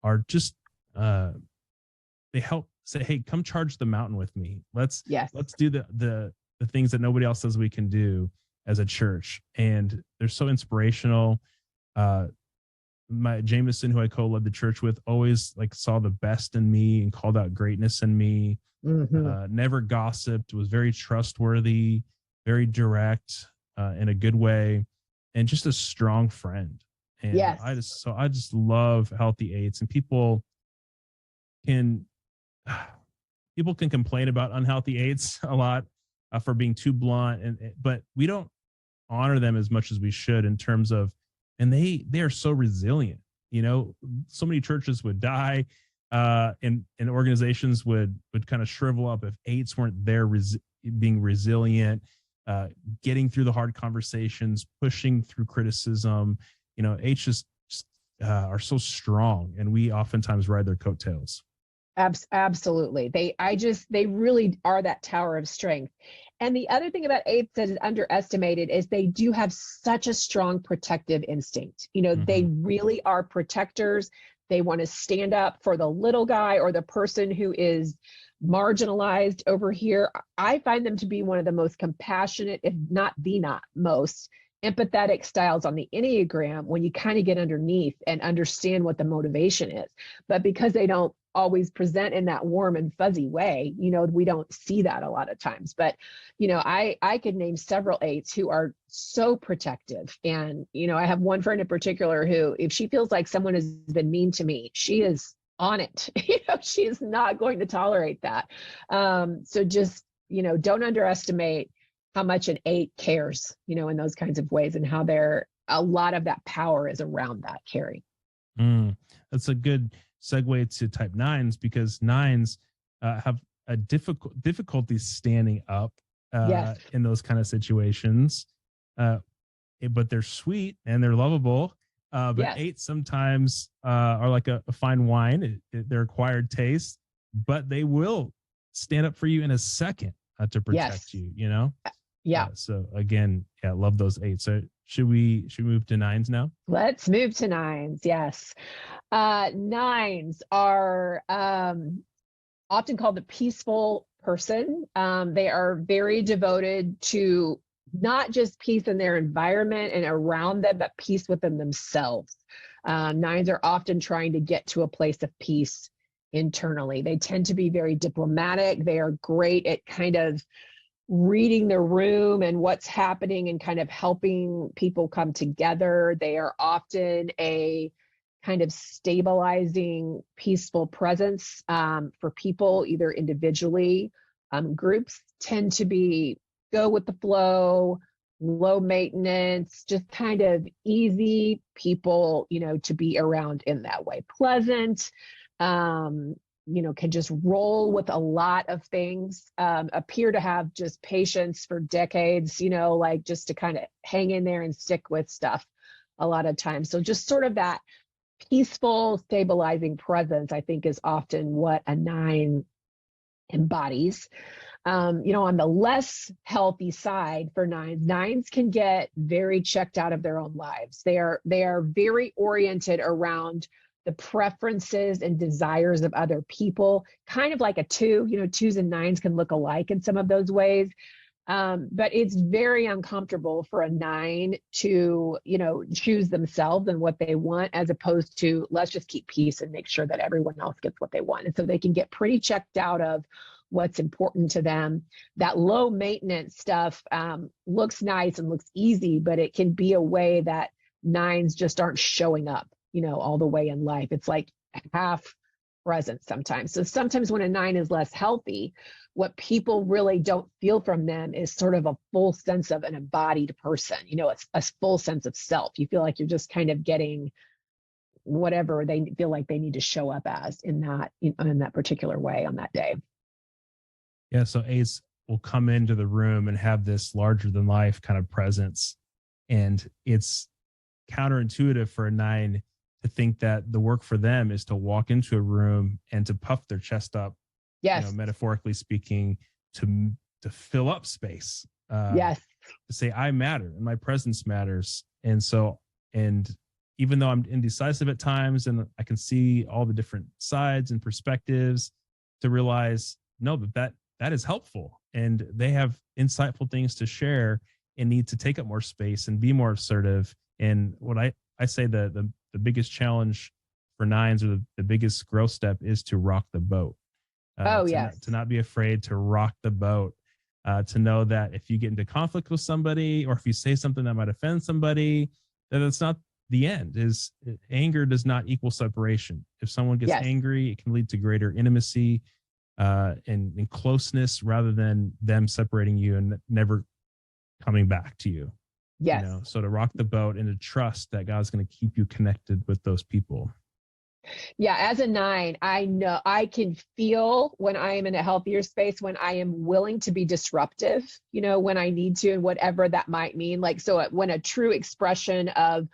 are just they help say, hey, come charge the mountain with me. Let's do the things that nobody else says we can do as a church. And they're so inspirational. Jameson, who I co-led the church with, always saw the best in me and called out greatness in me. Never gossiped, was very trustworthy, very direct in a good way, and just a strong friend. And I just love healthy eights. And people can complain about unhealthy eights a lot for being too blunt, but we don't honor them as much as we should in terms of, and they are so resilient. So many churches would die, and organizations would kind of shrivel up if eights weren't there, being resilient, getting through the hard conversations, pushing through criticism. Eights just are so strong, and we oftentimes ride their coattails. Absolutely. They really are that tower of strength. And the other thing about eights that is underestimated is they do have such a strong protective instinct. They really are protectors. They want to stand up for the little guy or the person who is marginalized over here. I find them to be one of the most compassionate, if not the most empathetic styles on the Enneagram, when you kind of get underneath and understand what the motivation is. But because they don't always present in that warm and fuzzy way, we don't see that a lot of times. But I could name several eights who are so protective. And I have one friend in particular who, if she feels like someone has been mean to me, she is on it. She is not going to tolerate that. So just don't underestimate how much an eight cares, in those kinds of ways, and how a lot of that power is around that carry. That's a good segue to type nines, because nines have a difficulty standing up Yes. in those kind of situations. But they're sweet and they're lovable. But Yes. 8s sometimes are like a fine wine. They're acquired taste, but they will stand up for you in a second to protect you, you know? Yeah. So again, yeah, love those 8s. So should we move to 9s now? Let's move to 9s. Yes. 9s are often called the peaceful person. They are very devoted to not just peace in their environment and around them, but peace within themselves. 9s are often trying to get to a place of peace internally. They tend to be very diplomatic. They are great at kind of reading the room and what's happening and kind of helping people come together. They are often a kind of stabilizing, peaceful presence for people, either individually. Groups tend to go with the flow, low maintenance, just kind of easy people, to be around in that way. Pleasant, can just roll with a lot of things, appear to have just patience for decades, like just to kind of hang in there and stick with stuff a lot of times. So just sort of that peaceful, stabilizing presence, I think, is often what a 9 embodies. On the less healthy side for 9s can get very checked out of their own lives. They are very oriented around the preferences and desires of other people, kind of like a 2. 2s and 9s can look alike in some of those ways. But it's very uncomfortable for a 9 to, choose themselves and what they want, as opposed to let's just keep peace and make sure that everyone else gets what they want. And so they can get pretty checked out of what's important to them. That low maintenance stuff looks nice and looks easy, but it can be a way that 9s just aren't showing up, all the way in life. It's like half present sometimes. So sometimes when a 9 is less healthy, what people really don't feel from them is sort of a full sense of an embodied person. It's a full sense of self. You feel like you're just kind of getting whatever they feel like they need to show up as in that particular way on that day. Yeah. So 8s will come into the room and have this larger than life kind of presence. And it's counterintuitive for a 9 to think that the work for them is to walk into a room and to puff their chest up. Yes. Metaphorically speaking, to fill up space. Yes. To say I matter and my presence matters. And even though I'm indecisive at times and I can see all the different sides and perspectives, to realize, no, that is helpful. And they have insightful things to share and need to take up more space and be more assertive. And what I say the biggest challenge for 9s, or the biggest growth step, is to rock the boat. Yes. To not be afraid to rock the boat, to know that if you get into conflict with somebody, or if you say something that might offend somebody, that it's not the end. Anger does not equal separation. If someone gets angry, it can lead to greater intimacy and closeness, rather than them separating you and never coming back to you. Yes. So to rock the boat and to trust that God's going to keep you connected with those people. Yeah, as a 9, I know I can feel when I am in a healthier space, when I am willing to be disruptive, when I need to, and whatever that might mean. Like, so when a true expression of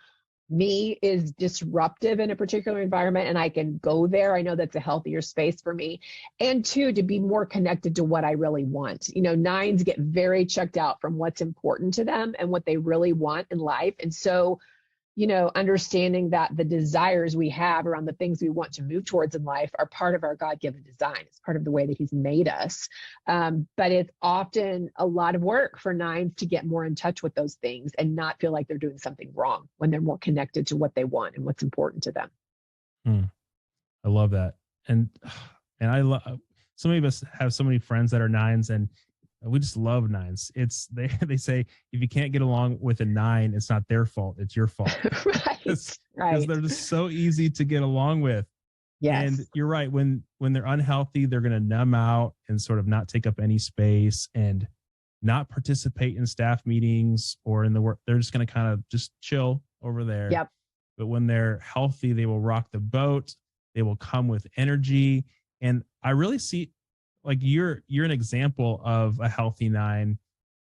me is disruptive in a particular environment and I can go there, I know that's a healthier space for me. And 2, to be more connected to what I really want. 9s get very checked out from what's important to them and what they really want in life. And so, understanding that the desires we have around the things we want to move towards in life are part of our God-given design. It's part of the way that He's made us. But it's often a lot of work for 9s to get more in touch with those things and not feel like they're doing something wrong when they're more connected to what they want and what's important to them. I love that. And I love, so many of us have so many friends that are 9s, and we just love 9s. They say if you can't get along with a 9, it's not their fault, it's your fault. Right. Because Right. they're just so easy to get along with. Yes. And you're right. When they're unhealthy, they're going to numb out and sort of not take up any space and not participate in staff meetings or in the work. They're just going to kind of just chill over there. Yep. But when they're healthy, they will rock the boat. They will come with energy. And I really see like you're an example of a healthy nine,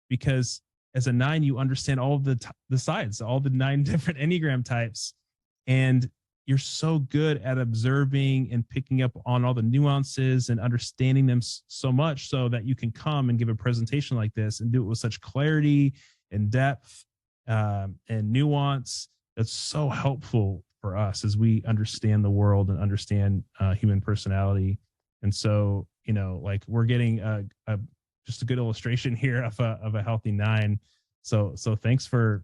because as a nine, you understand all of the sides, all the 9 different Enneagram types. And you're so good at observing and picking up on all the nuances and understanding them so much so that you can come and give a presentation like this and do it with such clarity and depth and nuance. That's so helpful for us as we understand the world and understand human personality. And so, like we're getting just a good illustration here of a healthy nine. So thanks for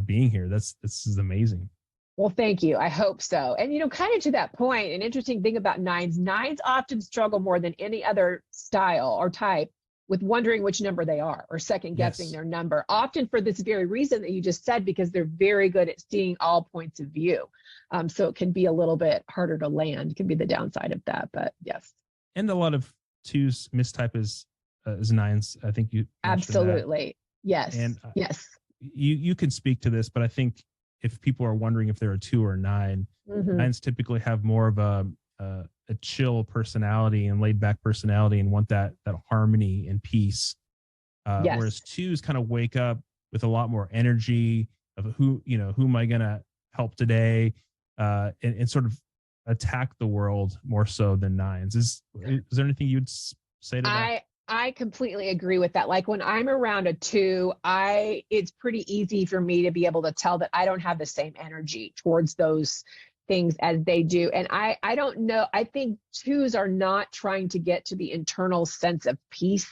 being here. This is amazing. Well, thank you. I hope so. And, kind of to that point, an interesting thing about nines often struggle more than any other style or type with wondering which number they are or second guessing their number, often for this very reason that you just said, because they're very good at seeing all points of view. So it can be a little bit harder to land, can be the downside of that, but yes. And a lot of twos mistype as nines. I think you absolutely. That. Yes. And yes. You can speak to this, but I think if people are wondering if they're a 2 or 9, nines typically have more of a chill personality and laid back personality and want that harmony and peace. Whereas 2s kind of wake up with a lot more energy of who am I going to help today, and sort of attack the world more so than 9s. Is there anything you'd say to that? I completely agree with that. Like when I'm around a 2, it's pretty easy for me to be able to tell that I don't have the same energy towards those things as they do. And I don't know. I think 2s are not trying to get to the internal sense of peace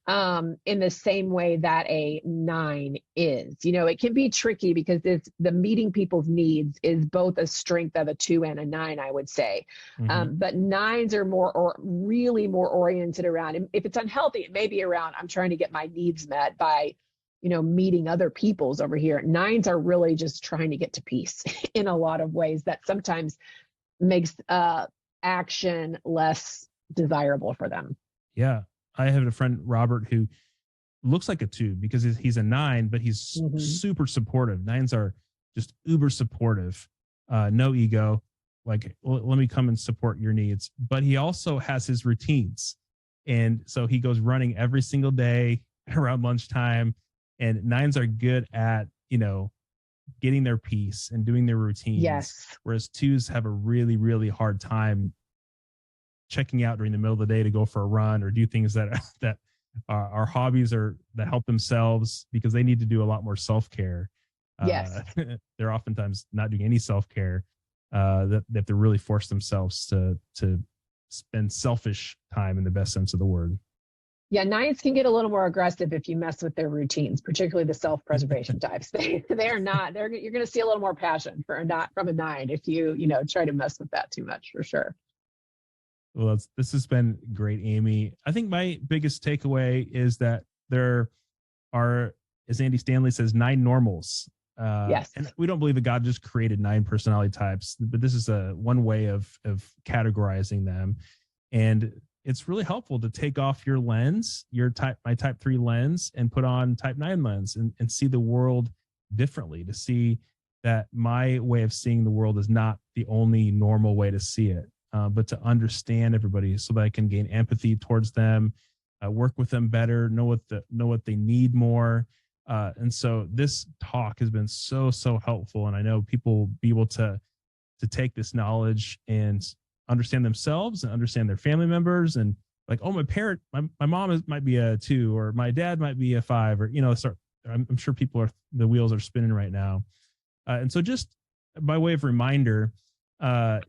in the same way that a 9 is. It can be tricky because the meeting people's needs is both a strength of a 2 and a 9, I would say. But 9s are really more oriented around, and if it's unhealthy, it may be around, I'm trying to get my needs met by, meeting other people's over here. 9s are really just trying to get to peace in a lot of ways that sometimes makes action less desirable for them. Yeah. I have a friend, Robert, who looks like a 2 because he's a 9, but he's super supportive. 9s are just uber supportive, no ego. Like, let me come and support your needs. But he also has his routines. And so he goes running every single day around lunchtime. And 9s are good at, getting their peace and doing their routines. Yes. Whereas 2s have a really, really hard time checking out during the middle of the day to go for a run or do things that are hobbies or that help themselves, because they need to do a lot more self-care. Yes. They're oftentimes not doing any self-care, that they really force themselves to spend selfish time in the best sense of the word. Yeah, 9s can get a little more aggressive if you mess with their routines, particularly the self-preservation types. You're going to see a little more passion from a 9 if you try to mess with that too much, for sure. Well, this has been great, Amie. I think my biggest takeaway is that there are, as Andy Stanley says, 9 normals. Yes. And we don't believe that God just created 9 personality types, but this is one way of categorizing them. And it's really helpful to take off your lens, my type 3 lens, and put on type 9 lens and see the world differently, to see that my way of seeing the world is not the only normal way to see it. But to understand everybody so that I can gain empathy towards them, work with them better, know what they need more. And so this talk has been so helpful. And I know people will be able to take this knowledge and understand themselves and understand their family members, and like, oh, my mom might be a 2, or my dad might be a 5, or, I'm sure the wheels are spinning right now. And so just by way of reminder,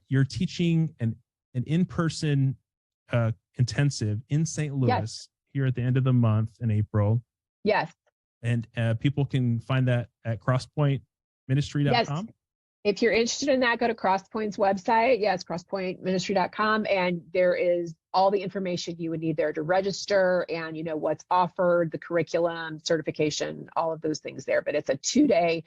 you're teaching an in-person intensive in St. Louis here at the end of the month in April. Yes. And people can find that at crosspointministry.com. Yes. If you're interested in that, go to Crosspoint's website. Yes, crosspointministry.com. And there is all the information you would need there to register, and what's offered, the curriculum, certification, all of those things there. But it's a 2-day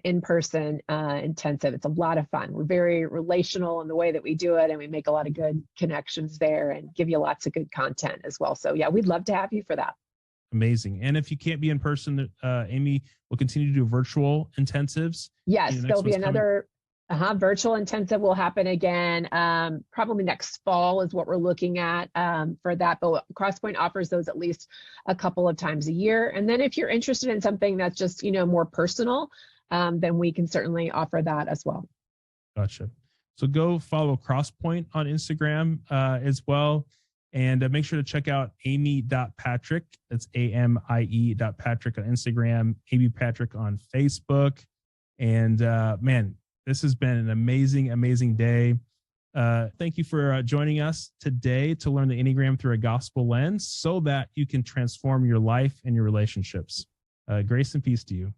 in-person intensive. It's a lot of fun. We're very relational in the way that we do it, and we make a lot of good connections there and give you lots of good content as well. So yeah, we'd love to have you for that. Amazing. And if you can't be in person, Amie will continue to do virtual intensives. Yes, there'll be another Virtual intensive will happen again. Probably next fall is what we're looking at for that. But Crosspoint offers those at least a couple of times a year. And then if you're interested in something that's just, more personal, then we can certainly offer that as well. Gotcha. So go follow Crosspoint on Instagram as well. And make sure to check out Amie.Patrick. That's AMIE.Patrick on Instagram, Amie Patrick on Facebook. And man, this has been an amazing, amazing day. Thank you for joining us today to learn the Enneagram through a gospel lens so that you can transform your life and your relationships. Grace and peace to you.